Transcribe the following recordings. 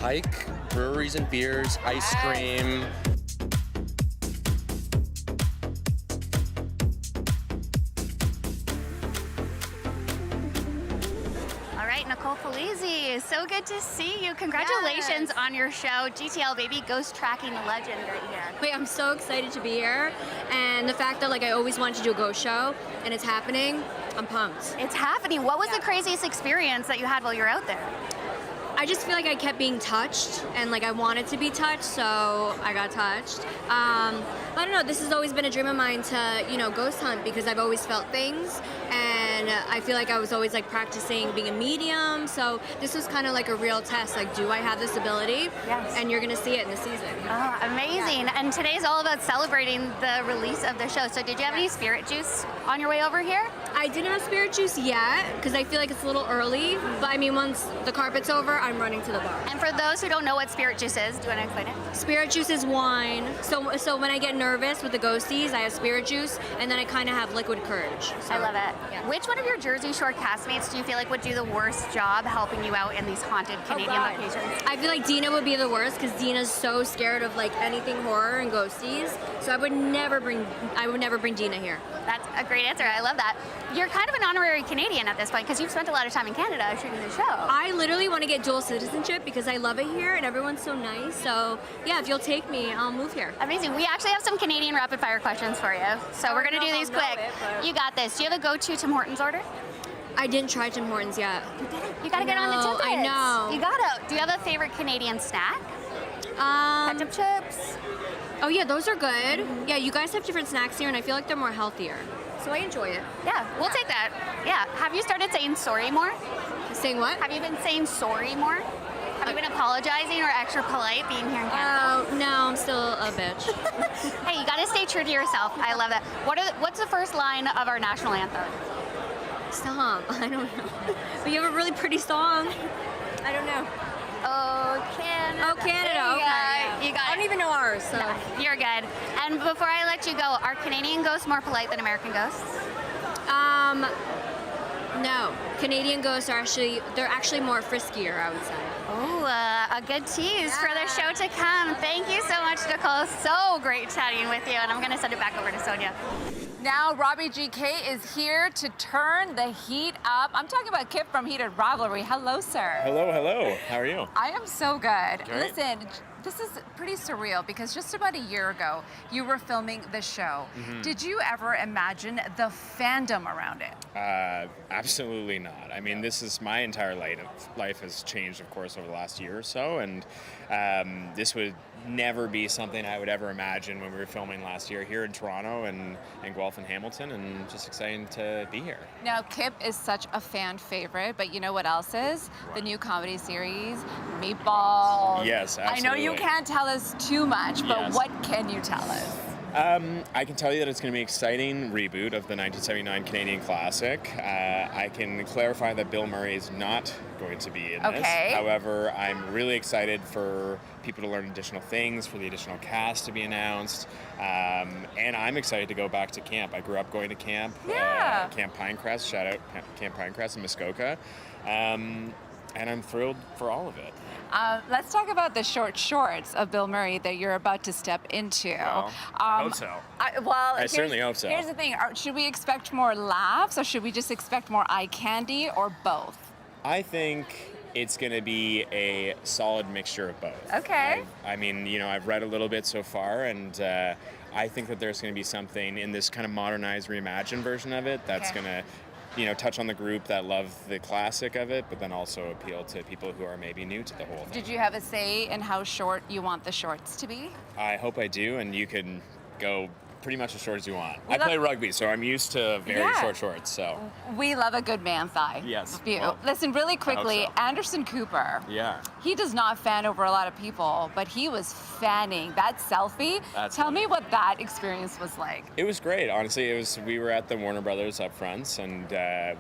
hike, breweries and beers, ice cream. All right, Nicole Polizzi, so good to see you. Congratulations on your show, GTL Baby, Ghost Tracking the Legend right here. Wait, I'm so excited to be here, and the fact that like I always wanted to do a ghost show, and it's happening, I'm pumped. It's happening. What was the craziest experience that you had while you were out there? I just feel like I kept being touched, and like I wanted to be touched, so I got touched. I don't know, this has always been a dream of mine to, you know, ghost hunt because I've always felt things, and I feel like I was always like practicing being a medium, so this was kind of like a real test, like do I have this ability? Yes. And you're gonna see it in the season. Oh, amazing. Yeah. And today's all about celebrating the release of the show. So did you have any spirit juice on your way over here? I didn't have spirit juice yet because I feel like it's a little early, but I mean once the carpet's over, I'm running to the bar. And for those who don't know what spirit juice is, do you want to explain it? Spirit juice is wine. So when I get nervous with the ghosties, I have spirit juice, and then I kind of have liquid courage. So, I love it. Yeah. Which one of your Jersey Shore castmates do you feel like would do the worst job helping you out in these haunted Canadian locations? I feel like Dina would be the worst because Dina's so scared of like anything horror and ghosties. So I would never bring Dina here. That's a great answer. I love that. You're kind of an honorary Canadian at this point because you've spent a lot of time in Canada shooting the show. I literally want to get dual citizenship because I love it here and everyone's so nice. So yeah, if you'll take me, I'll move here. Amazing. We actually have some Canadian rapid fire questions for you. So we're going to do these quick. You got this. Do you have a go-to Tim Hortons order? I didn't try Tim Hortons yet. You got to get on the tickets. I know. You got to. Do you have a favorite Canadian snack? Ketchup chips? Oh yeah, those are good. Yeah, you guys have different snacks here and I feel like they're more healthier. So I enjoy it. Yeah, we'll take that. Yeah. Have you started saying sorry more? Saying what? Have you been saying sorry more? Have you been apologizing or extra polite being here in Canada? Oh, no, I'm still a bitch. Hey, you gotta stay true to yourself. I love that. What's the first line of our national anthem? Stop. I don't know. But you have a really pretty song. I don't know. Oh, Canada. Oh, Canada. Okay. You got it. I don't even know ours, so. No, you're good. And before I let you go, are Canadian ghosts more polite than American ghosts? No. Canadian ghosts are they're actually more friskier, I would say. Oh, a good tease for the show to come. Thank you so much, Nicole. So great chatting with you, and I'm going to send it back over to Sonia. Now, Robbie GK is here to turn the heat up. I'm talking about Kip from Heated Rivalry. Hello, sir. Hello, hello. How are you? I am so good. Great. Listen, this is pretty surreal because just about a year ago, you were filming the show. Mm-hmm. Did you ever imagine the fandom around it? Absolutely not. I mean, this is my entire life has changed, of course, over the last year or so, and this would never be something I would ever imagine when we were filming last year here in Toronto and Guelph and Hamilton, and just exciting to be here. Now, Kip is such a fan favorite, but you know what else is? The new comedy series, Meatballs. Yes, absolutely. I know you can't tell us too much, but Yes. what can you tell us? I can tell you that it's going to be an exciting reboot of the 1979 Canadian classic. I can clarify that Bill Murray is not going to be in this. Okay. However, I'm really excited for people to learn additional things, for the additional cast to be announced, and I'm excited to go back to camp. I grew up going to camp, Camp Pinecrest, shout out Camp Pinecrest in Muskoka, and I'm thrilled for all of it. Let's talk about the short shorts of Bill Murray that you're about to step into. Well, I hope so. I certainly hope so. Here's the thing. Should we expect more laughs or should we just expect more eye candy or both? I think it's going to be a solid mixture of both. Okay. I mean, you know, I've read a little bit so far, and I think that there's going to be something in this kind of modernized, reimagined version of it that's going to, you know, touch on the group that love the classic of it, but then also appeal to people who are maybe new to the whole thing. Did you have a say in how short you want the shorts to be? I hope I do, and you can go pretty much as short as you want. I play rugby, so I'm used to very short shorts, so. We love a good man thigh. Yes. View. Well, listen, really quickly, so. Anderson Cooper. Yeah. He does not fan over a lot of people, but he was fanning that selfie. That's Tell me what that experience was like. It was great, honestly. We were at the Warner Brothers Upfront, and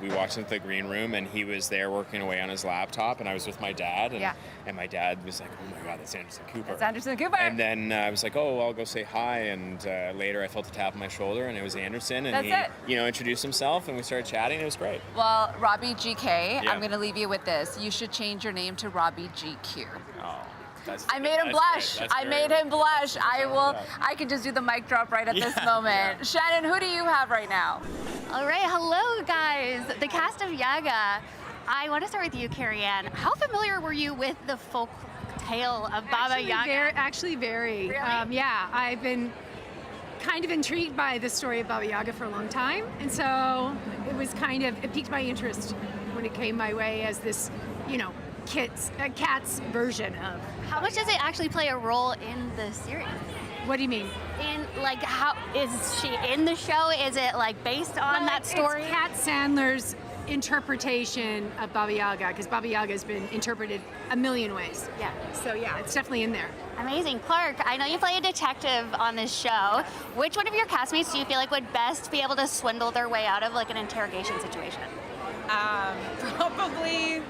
we walked into the green room, and he was there working away on his laptop, and I was with my dad, and my dad was like, "Oh my God, that's Anderson Cooper." That's Anderson Cooper. And then I was like, "Oh, I'll go say hi," and later I felt a tap on my shoulder, and it was Anderson, and he, introduced himself, and we started chatting. It was great. Well, Robbie GK, I'm going to leave you with this. You should change your name to Robbie GQ. Oh. I made him blush. I made him blush. I can just do the mic drop right at this moment. Shannon, who do you have right now? All right, hello guys. The cast of Yaga. I want to start with you, Carrie Ann. How familiar were you with the folk tale of Baba Yaga? Actually, very. Really? Yeah, I've been kind of intrigued by the story of Baba Yaga for a long time, and so it piqued my interest when it came my way as this, cat's version of. How much does it actually play a role in the series? What do you mean? How is she in the show? Is it based on that story? It's Kat Sandler's interpretation of Baba Yaga, because Baba Yaga has been interpreted a million ways. Yeah. So yeah, it's definitely in there. Amazing. Clark, I know you play a detective on this show. Which one of your castmates do you feel like would best be able to swindle their way out of an interrogation situation? Probably,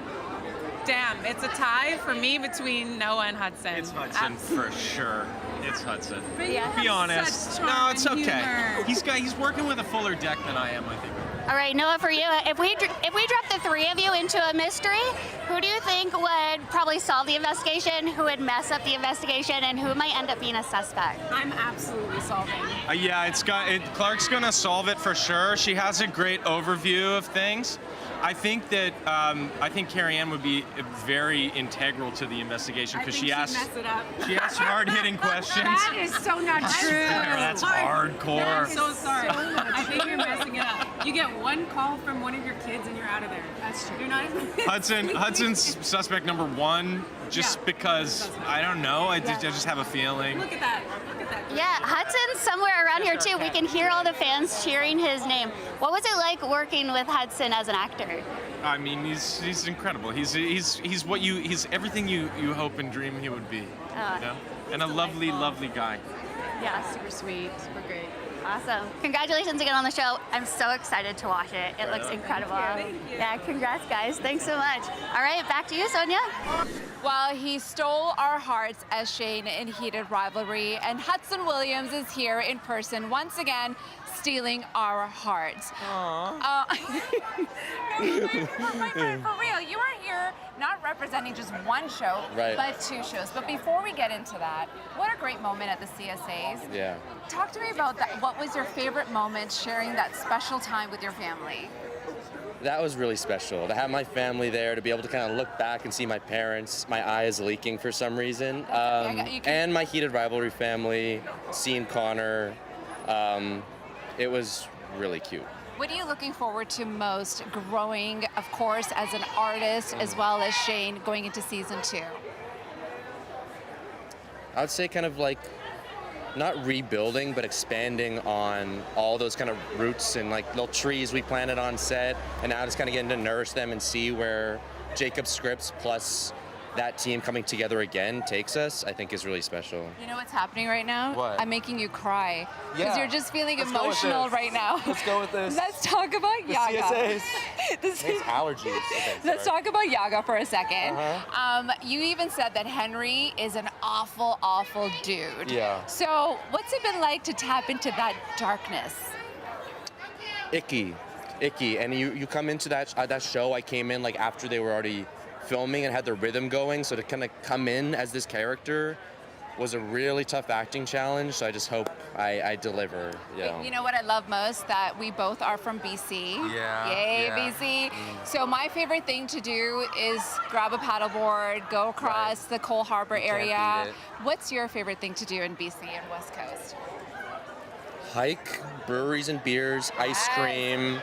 it's a tie for me between Noah and Hudson. It's Hudson for sure. It's Hudson. Yeah. Be honest. Such No, charm it's and okay. humor. He's working with a fuller deck than I am, I think. All right, Noah, for you, if we drop the three of you into a mystery, who do you think would probably solve the investigation, who would mess up the investigation, and who might end up being a suspect? I'm absolutely solving. Clark's gonna solve it for sure. She has a great overview of things. I think that Carrie Ann would be very integral to the investigation because she asks mess it up. hard-hitting questions. That is so not true. That's hardcore. I'm so sorry. I think you're messing it up. You get one call from one of your kids and you're out of there. That's true. You're not even... Hudson's suspect number one, just because I don't know. I just have a feeling. Look at that. Yeah, Hudson's somewhere around here too. We can hear all the fans cheering his name. What was it like working with Hudson as an actor? I mean, he's incredible. He's everything you hope and dream he would be. And a lovely guy. Yeah, Super sweet, super great. awesome. Congratulations again on the show. I'm so excited to watch it. It looks incredible. Thank you. Yeah, congrats guys. Thanks so much. All right, back to you, Sonia. Well, he stole our hearts as Shane in Heated Rivalry, and Hudson Williams is here in person once again, stealing our hearts. My friend, for real, you are here not representing just one show, but two shows. But before we get into that, what a great moment at the CSAs. Yeah. Talk to me about that. What was your favorite moment sharing that special time with your family? That was really special to have my family there, to be able to kind of look back and see my parents, my eyes leaking for some reason, and my Heated Rivalry family, seeing Connor. It was really cute. What are you looking forward to most growing, of course, as an artist, as well as Shane going into season 2? I would say kind of like not rebuilding, but expanding on all those kind of roots and like little trees we planted on set, and now just kind of getting to nourish them and see where Jacob's scripts plus that team coming together again takes us, I think is really special. You know what's happening right now? What? I'm making you cry. Because Yeah. you're just feeling Let's go with emotional this. right now. Let's go with this. Let's talk about Yaga. CSAs. This It's is- allergies. Okay, Let's sorry. talk about Yaga for a second. Uh-huh. You even said that Henry is an awful, awful dude. Yeah. So what's it been like to tap into that darkness? Icky, and you come into that show. I came in like after they were already filming and had the rhythm going, so to kind of come in as this character was a really tough acting challenge. So I just hope I deliver. Yeah. You know what I love most? That we both are from BC. Yeah, Yay, yeah. BC. So my favorite thing to do is grab a paddleboard, go across the Cole Harbor can't area. beat it. What's your favorite thing to do in BC and West Coast? Hike, breweries and beers, ice cream,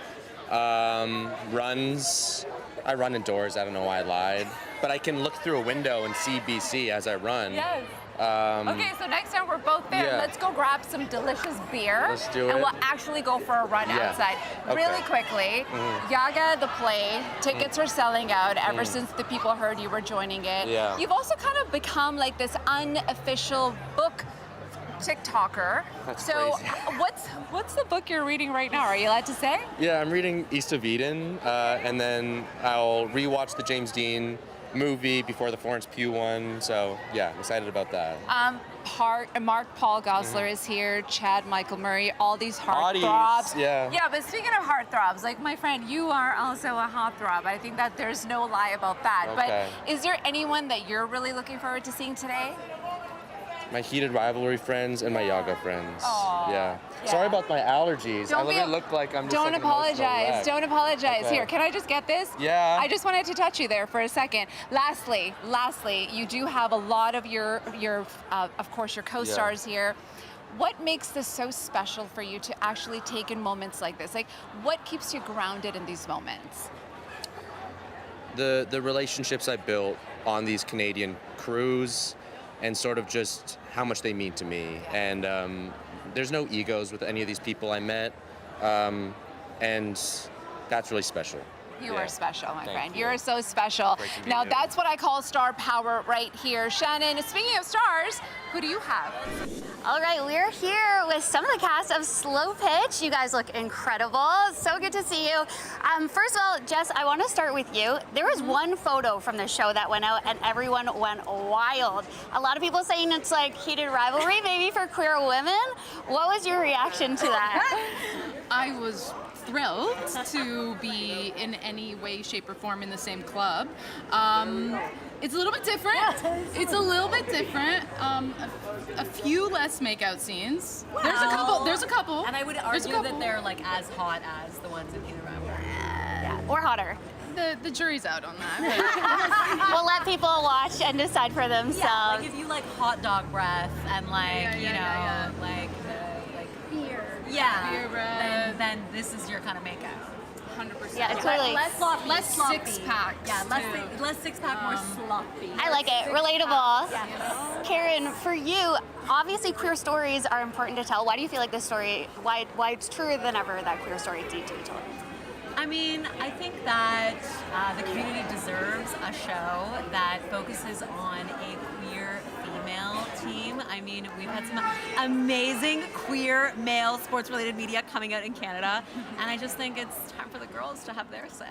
runs. I run indoors. I don't know why I lied, but I can look through a window and see BC as I run. Yes. Okay, so next time we're both there, Yeah. let's go grab some delicious beer. Let's do And it. we'll actually go for a run Yeah. outside. Okay. Really quickly, Yaga, the play, tickets are selling out ever since the people heard you were joining it. Yeah. You've also kind of become like this unofficial book TikToker. That's so crazy. what's the book you're reading right now? Are you allowed to say? Yeah, I'm reading East of Eden, and then I'll rewatch the James Dean movie before the Florence Pugh one. So yeah, I'm excited about that. Mark Paul Gosselaar is here, Chad Michael Murray, all these Hotties, heartthrobs. yeah. Yeah, but speaking of heartthrobs, like my friend, you are also a heartthrob. I think that there's no lie about that. Okay. But is there anyone that you're really looking forward to seeing today? My Heated Rivalry friends and my Yaga friends. Aw, Yeah. yeah. Sorry about my allergies. I literally look like I'm just Don't like an emotional apologize. wreck. Don't apologize. Okay. Here, can I just get this? Yeah. I just wanted to touch you there for a second. Lastly, you do have a lot of your of course, your co-stars here. What makes this so special for you to actually take in moments like this? Like, what keeps you grounded in these moments? The relationships I built on these Canadian crews, and sort of just how much they mean to me. And there's no egos with any of these people I met, and that's really special. You Yeah. are special, my Thank friend. you. You're so special. Great to meet Now, you. that's what I call star power right here. Shannon, speaking of stars, who do you have? All right, we're here with some of the cast of Slo Pitch. You guys look incredible. So good to see you. First of all, Jess, I want to start with you. There was one photo from the show that went out and everyone went wild. A lot of people saying it's like Heated Rivalry, maybe for queer women. What was your reaction to that? I was thrilled to be in any way, shape, or form in the same club. It's a little bit different. It's a little bit different. A few less makeout scenes. Wow. There's a couple. And I would argue that they're like as hot as the ones in Heated Rivalry. Yeah, or hotter. The jury's out on that. We'll let people watch and decide for themselves. Yeah, like if you like hot dog breath and like like Beer. yeah, Beer breath. then this is your kind of makeout. 100%. Yeah, totally. Less sloppy. Less sloppy. six-packs, Yeah, too. less six pack, more sloppy. I like it. Relatable. Karen, for you, obviously queer stories are important to tell. Why do you feel like this story, why it's truer than ever that queer stories need to be told? I mean, I think that the community deserves a show that focuses on a queer female team. I mean, we've had some amazing queer male sports-related media coming out in Canada, and I just think it's time for the girls to have their say.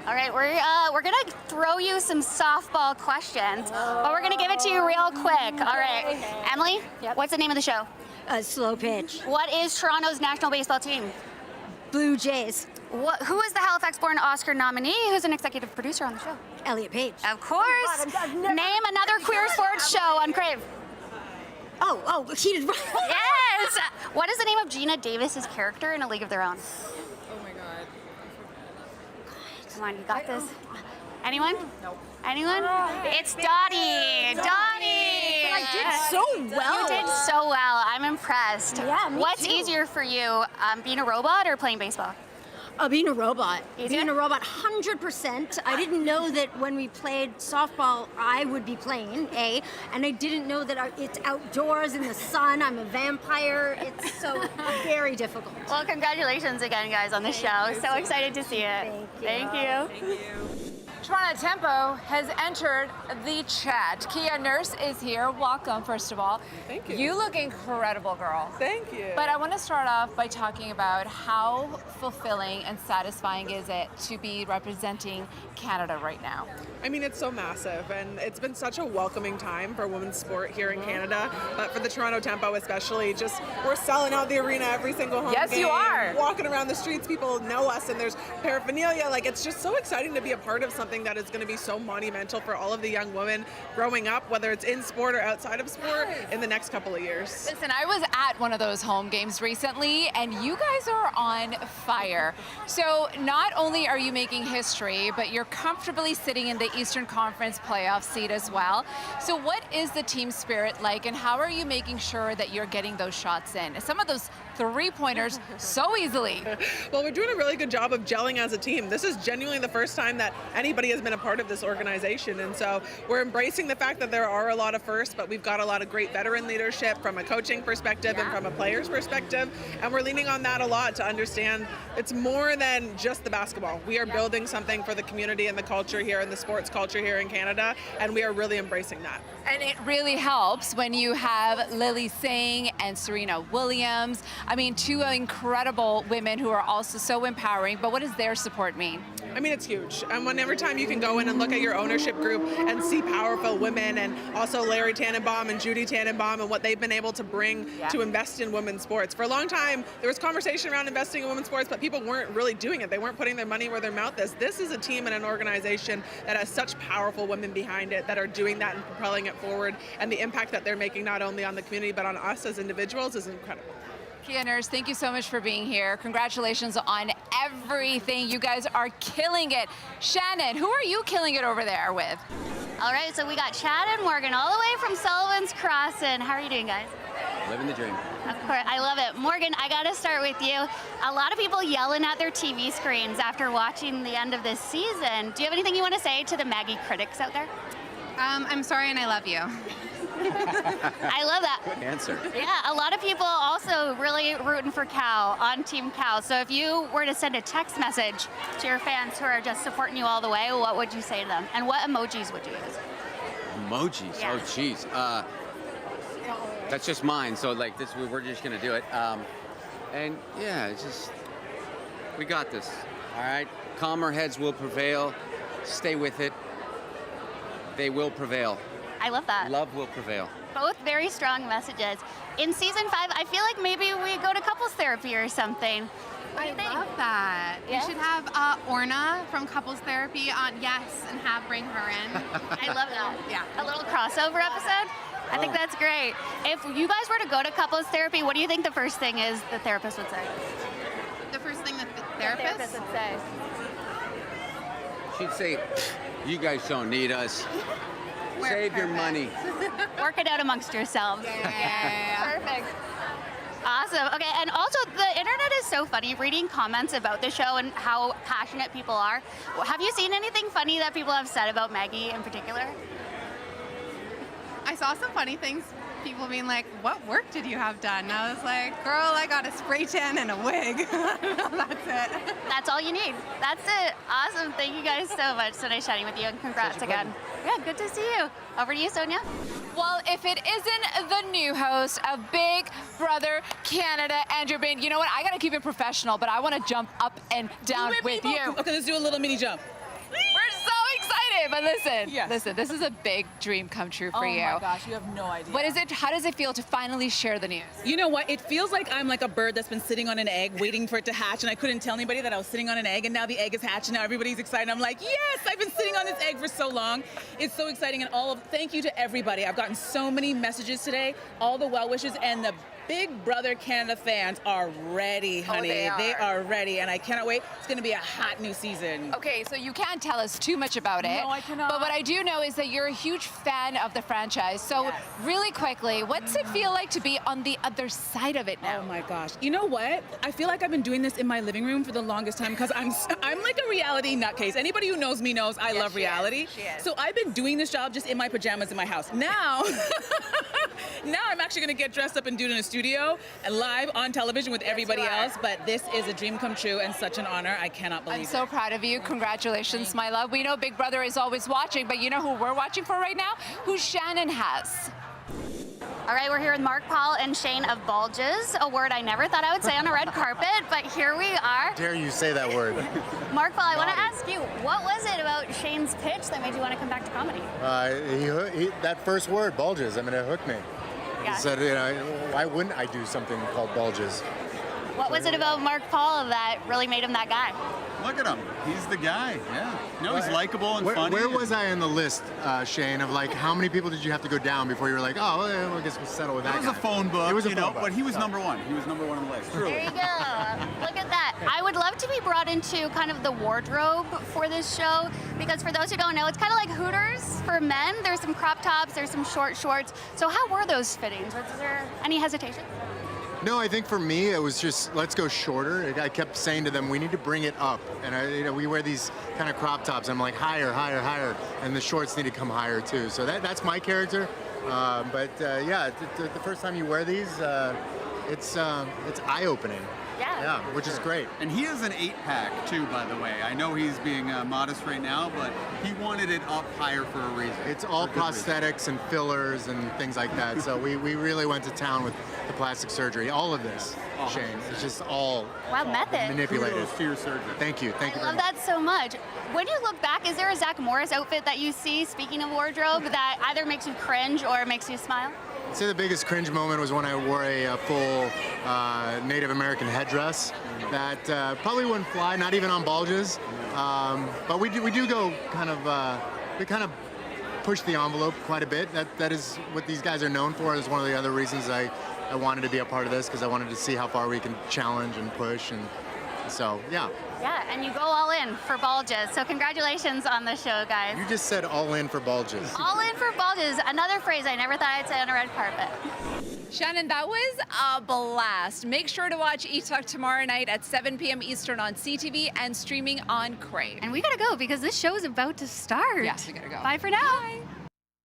All right, we're gonna throw you some softball questions, but we're gonna give it to you real quick. All right, Emily, what's the name of the show? Slo Pitch. What is Toronto's national baseball team? Blue Jays. Who is the Halifax-born Oscar nominee who's an executive producer on the show? Elliot Page. Of course. Name another queer sports show on Crave. Oh, Heated Rivalry. Yes. What is the name of Gina Davis's character in A League of Their Own? Oh my god. Come on, you got this. Anyone? Nope. Anyone? It's Dottie. Dottie. I did so well. You did so well. I'm impressed. Yeah, me What's too. easier for you, being a robot or playing baseball? Being a robot. Easier? Being a robot, 100%. I didn't know that when we played softball, I would be playing, and I didn't know that it's outdoors in the sun. I'm a vampire. It's so very difficult. Well, congratulations again, guys, on the show. So excited to see it. Thank you. Toronto Tempo has entered the chat. Kia Nurse is here. Welcome, first of all. Thank you. You look incredible, girl. Thank you. But I want to start off by talking about how fulfilling and satisfying is it to be representing Canada right now? I mean, it's so massive, and it's been such a welcoming time for women's sport here in Canada, but for the Toronto Tempo especially, just we're selling out the arena every single home Yes, game. you are. Walking around the streets, people know us, and there's paraphernalia. Like, it's just so exciting to be a part of something that is going to be so monumental for all of the young women growing up, whether it's in sport or outside of sport, in the next couple of years. Listen, I was at one of those home games recently, and you guys are on fire. So not only are you making history, but you're comfortably sitting in the Eastern Conference playoff seat as well. So what is the team spirit like, and how are you making sure that you're getting those shots in? Some of those three-pointers so easily. Well, we're doing a really good job of gelling as a team. This is genuinely the first time that anybody has been a part of this organization, and so we're embracing the fact that there are a lot of firsts, but we've got a lot of great veteran leadership from a coaching perspective and from a player's perspective, and we're leaning on that a lot to understand it's more than just the basketball. We are building something for the community and the culture here and the sports culture here in Canada, and we are really embracing that. And it really helps when you have Lily Singh and Serena Williams. I mean, two incredible women who are also so empowering, but what does their support mean? I mean, it's huge. And every time you can go in and look at your ownership group and see powerful women, and also Larry Tannenbaum and Judy Tannenbaum and what they've been able to bring to invest in women's sports. For a long time, there was conversation around investing in women's sports, but people weren't really doing it. They weren't putting their money where their mouth is. This is a team and an organization that has such powerful women behind it that are doing that and propelling it forward. And the impact that they're making not only on the community, but on us as individuals is incredible. Kia Nurse, thank you so much for being here. Congratulations on everything. You guys are killing it. Shannon, who are you killing it over there with? All right, so we got Chad and Morgan all the way from Sullivan's Crossing. How are you doing, guys? Living the dream. Of course, I love it. Morgan, I gotta start with you. A lot of people yelling at their TV screens after watching the end of this season. Do you have anything you want to say to the Maggie critics out there? I'm sorry and I love you. I love that. Good answer. Yeah, a lot of people also really rooting for Cal, on Team Cal. So if you were to send a text message to your fans who are just supporting you all the way, what would you say to them? And what emojis would you use? Emojis? Yeah. Oh, jeez. That's just mine, so like this, we're just gonna do it. And yeah, it's just, we got this, all right? Calmer heads will prevail. Stay with it. They will prevail. I love that. Love will prevail. Both very strong messages. In season 5, I feel like maybe we go to couples therapy or something. What do you think? Love that. Yeah? We should have Orna from Couples Therapy on Yes and bring her in. I love that. Yeah. A little crossover episode? I think that's great. If you guys were to go to couples therapy, what do you think the first thing is the therapist would say? The first thing that the Therapist therapist? would say. She'd say, you guys don't need us. Save your money. Work it out amongst yourselves. Yeah. Perfect. Awesome. Okay, and also the internet is so funny, reading comments about the show and how passionate people are. Have you seen anything funny that people have said about Maggie in particular? I saw some funny things. People being like, what work did you have done? And I was like, girl, I got a spray tan and a wig. That's it. That's all you need. That's it. Awesome. Thank you guys so much. So nice chatting with you, and congrats again. Yeah, good to see you. Over to you, Sonia. Well, if it isn't the new host of Big Brother Canada, Andrew Bain, you know what? I gotta keep it professional, but I want to jump up and down with you. Okay, let's do a little mini jump. We're so excited, but listen, this is a big dream come true for you. Oh my gosh, you have no idea. What is it? How does it feel to finally share the news? You know what? It feels like I'm like a bird that's been sitting on an egg waiting for it to hatch, and I couldn't tell anybody that I was sitting on an egg, and now the egg is hatching. Now everybody's excited. I'm like, yes, I've been sitting on this egg for so long. It's so exciting, and thank you to everybody. I've gotten so many messages today, all the well wishes, and the Big Brother Canada fans are ready, honey. They are ready, and I cannot wait. It's going to be a hot new season. Okay, so you can't tell us too much about it. No, I cannot. But what I do know is that you're a huge fan of the franchise. So really quickly, what's it feel like to be on the other side of it now? Oh my gosh. You know what? I feel like I've been doing this in my living room for the longest time because I'm like a reality nutcase. Anybody who knows me knows I love reality. She is. So I've been doing this job just in my pajamas in my house. Now, now I'm actually going to get dressed up and do it in a studio and live on television with everybody else. But this is a dream come true and such an honor. I cannot believe it. I'm so proud of you. Congratulations, my love. We know Big Brother is always watching, but you know who we're watching for right now? Who Shannon has. All right, we're here with Mark Paul and Shane of Bulges, a word I never thought I would say on a red carpet, but here we are. Dare you say that word? Mark Paul, I want to ask you, what was it about Shane's pitch that made you want to come back to comedy? That first word, bulges, I mean, it hooked me. Yeah. He said, you know, why wouldn't I do something called bulges? What was it about Mark Paul that really made him that guy? Look at him. He's the guy. Yeah. No, he's likable and funny. Where was I in the list, Shane, of like how many people did you have to go down before you were like, oh, well, I guess we'll settle with that It was guy. a phone book. It was a phone book. But he was number one. He was number one on the list. Truly. There you go. Look at that. I would love to be brought into kind of the wardrobe for this show because for those who don't know, it's kind of like Hooters for men. There's some crop tops, there's some short shorts. So how were those fittings? Was there any hesitation? No, I think for me it was just let's go shorter. I kept saying to them we need to bring it up, and we wear these kind of crop tops. I'm like higher, higher, higher, and the shorts need to come higher too. So that's my character. Yeah, the first time you wear these, it's eye-opening. Yeah, which is great. And he has an 8-pack too, by the way. I know he's being modest right now, but he wanted it up higher for a reason. It's all prosthetics and fillers and things like that. So we really went to town with the plastic surgery, all of this. Shane. It's just all Wow, method. manipulated. Kudos to your surgeon. Thank you. Thank you I very love much. that so much. When you look back, is there a Zach Morris outfit that you see, speaking of wardrobe, that either makes you cringe or makes you smile? I'd say the biggest cringe moment was when I wore a full Native American headdress that probably wouldn't fly, not even on bulges. But we do go kind of, we kind of push the envelope quite a bit. That is what these guys are known for. Is one of the other reasons I wanted to be a part of this, because I wanted to see how far we can challenge and push. And so, yeah. Yeah, and you go all in for bulges. So congratulations on the show, guys. You just said all in for bulges. All in for bulges, another phrase I never thought I'd say on a red carpet. Shannon, that was a blast. Make sure to watch Etalk tomorrow night at 7 p.m. Eastern on CTV and streaming on Crave. And we gotta go because this show is about to start. Yes, we gotta go. Bye for now. Bye.